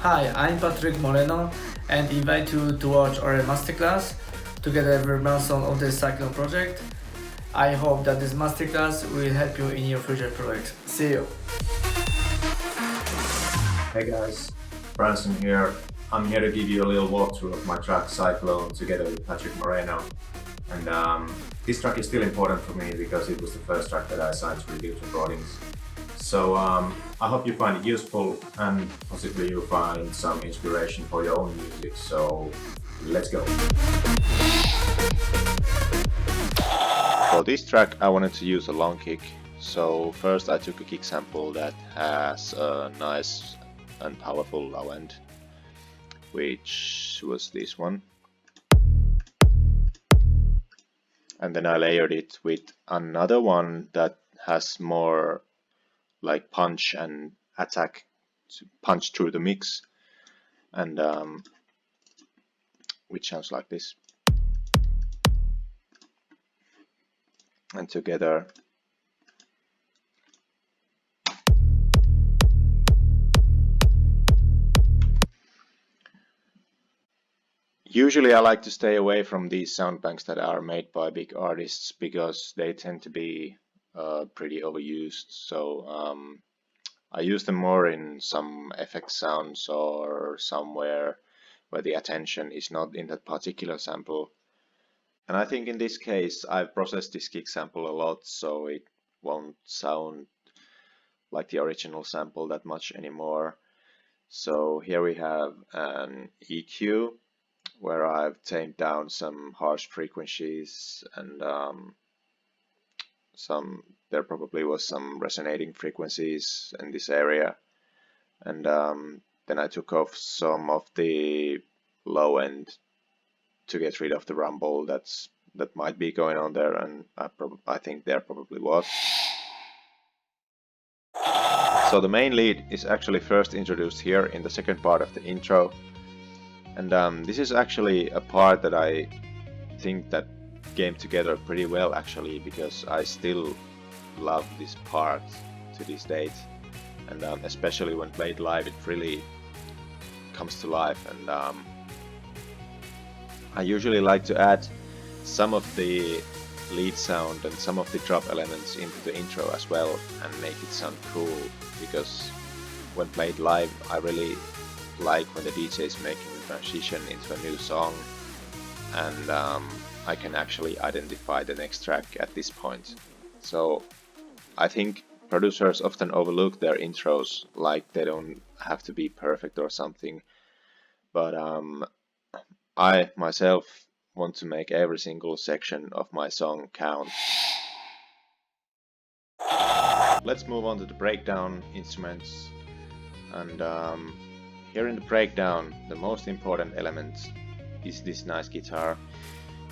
Hi, I'm Patrick Moreno and invite you to watch our masterclass together with Branson of the Cyclone project. I hope that this masterclass will help you in your future projects. See you! Hey guys, Branson here. I'm here to give you a little walkthrough of my track Cyclone together with Patrick Moreno. And this track is still important for me because it was the first track that I signed to Rebuild Recordings. So I hope you find it useful and possibly you'll find some inspiration for your own music. So let's go. For this track I wanted to use a long kick, so first I took a kick sample that has a nice and powerful low end, which was this one, and then I layered it with another one that has more like punch and attack to punch through the mix, and which sounds like this. And together usually I like to stay away from these sound banks that are made by big artists because they tend to be pretty overused. So I use them more in some effect sounds or somewhere where the attention is not in that particular sample. And I think in this case I've processed this kick sample a lot, so it won't sound like the original sample that much anymore. So here we have an EQ where I've tamed down some harsh frequencies and there probably was some resonating frequencies in this area, and then I took off some of the low end to get rid of the rumble that might be going on there, and I think there probably was. So the main lead is actually first introduced here in the second part of the intro, and this is actually a part that I think that came together pretty well actually, because I still love this part to this date, and especially when played live it really comes to life. And I usually like to add some of the lead sound and some of the drop elements into the intro as well and make it sound cool, because when played live I really like when the DJ is making the transition into a new song, and I can actually identify the next track at this point. So I think producers often overlook their intros, like they don't have to be perfect or something, but I myself want to make every single section of my song count. Let's move on to the breakdown instruments, and here in the breakdown the most important element is this nice guitar,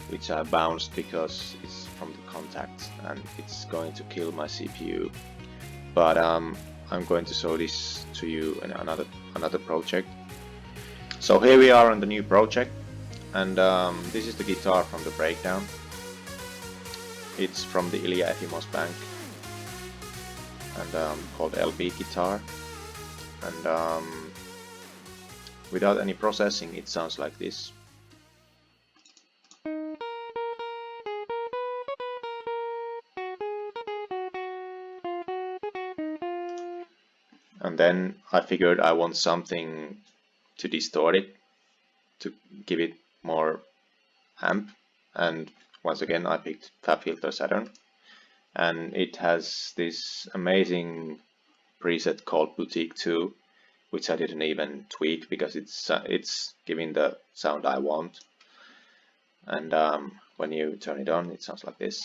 which I bounced because it's from the contact and it's going to kill my CPU. But I'm going to show this to you in another project. So here we are on the new project, and this is the guitar from the breakdown. It's from the Ilya Efimos Bank and called LB guitar, and without any processing it sounds like this. And then I figured I want something to distort it, to give it more amp, and once again I picked FabFilter Saturn, and it has this amazing preset called Boutique 2, which I didn't even tweak because it's giving the sound I want, and when you turn it on it sounds like this.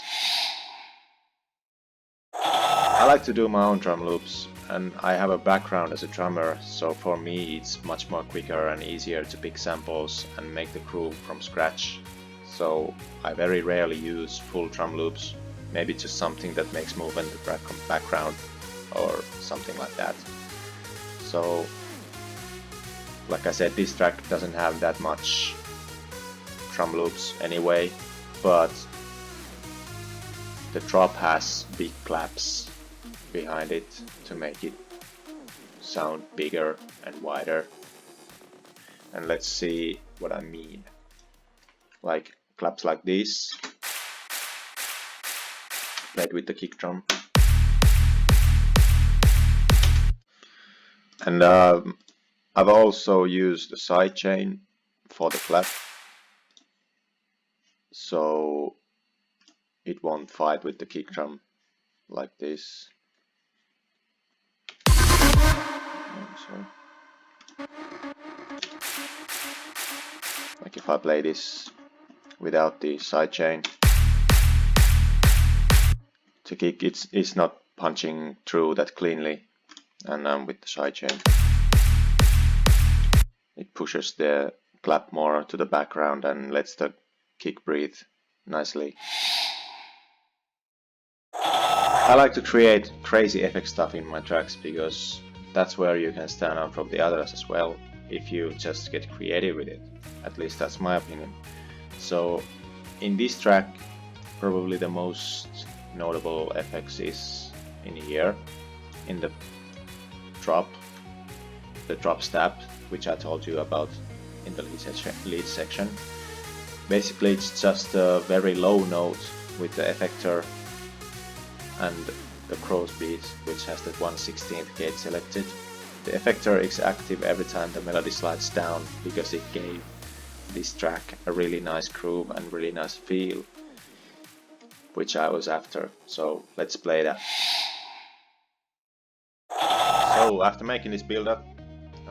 I like to do my own drum loops, and I have a background as a drummer, so for me it's much more quicker and easier to pick samples and make the groove from scratch. So I very rarely use full drum loops, maybe just something that makes movement in the background or something like that. So like I said, this track doesn't have that much drum loops anyway, but the drop has big claps behind it to make it sound bigger and wider, and let's see what I mean. Like claps like this, played with the kick drum. And I've also used the sidechain for the clap, so it won't fight with the kick drum like this. Like if I play this without the sidechain, the kick it's not punching through that cleanly, and with the sidechain it pushes the clap more to the background and lets the kick breathe nicely. I like to create crazy effect stuff in my tracks because that's where you can stand out from the others as well, if you just get creative with it. At least that's my opinion. So in this track, probably the most notable effects is in here, in the drop stab, which I told you about in the lead section. Basically it's just a very low note with the effector and the crow's beat, which has the 1/16 gate selected. The effector is active every time the melody slides down because it gave this track a really nice groove and really nice feel, which I was after. So let's play that. So after making this build up,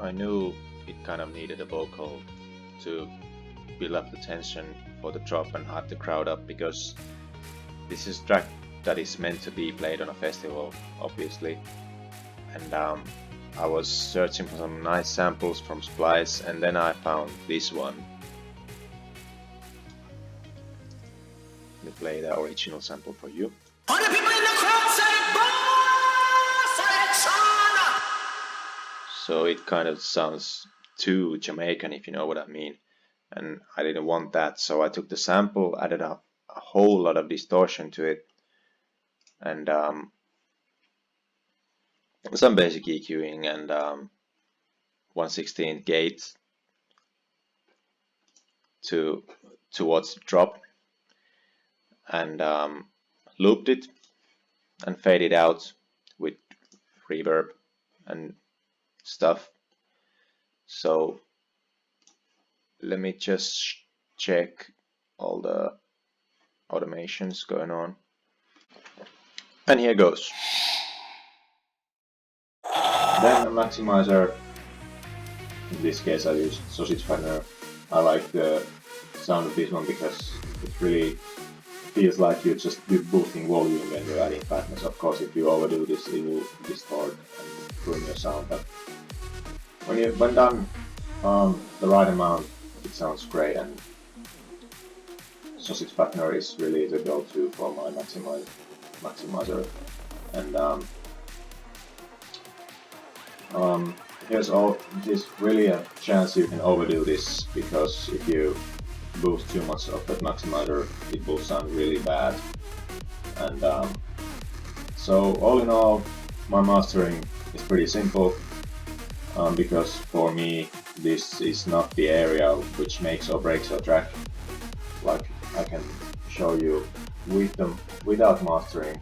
I knew it kind of needed a vocal to build up the tension for the drop and hype the crowd up, because this is a track that is meant to be played on a festival, obviously. And I was searching for some nice samples from Splice, and then I found this one. Let me play the original sample for you. All the people in the crowd say, selection! So it kind of sounds too Jamaican, if you know what I mean. And I didn't want that, so I took the sample, added up a whole lot of distortion to it, and some basic EQing and 1/16 gate towards the drop, and looped it and faded out with reverb and stuff. So let me just check all the automations going on, and here goes. Then a maximizer. In this case I used sausage fattener. I like the sound of this one because it really feels like you're boosting volume when you're adding fatness. Of course, if you overdo this, it will distort and ruin your sound. But when done the right amount, it sounds great. And sausage fattener is really the go-to for my maximizer. And there's really a chance you can overdo this, because if you boost too much of that maximizer, it will sound really bad. And so all in all, my mastering is pretty simple, because for me this is not the area which makes or breaks a track. Like I can show you with them without mastering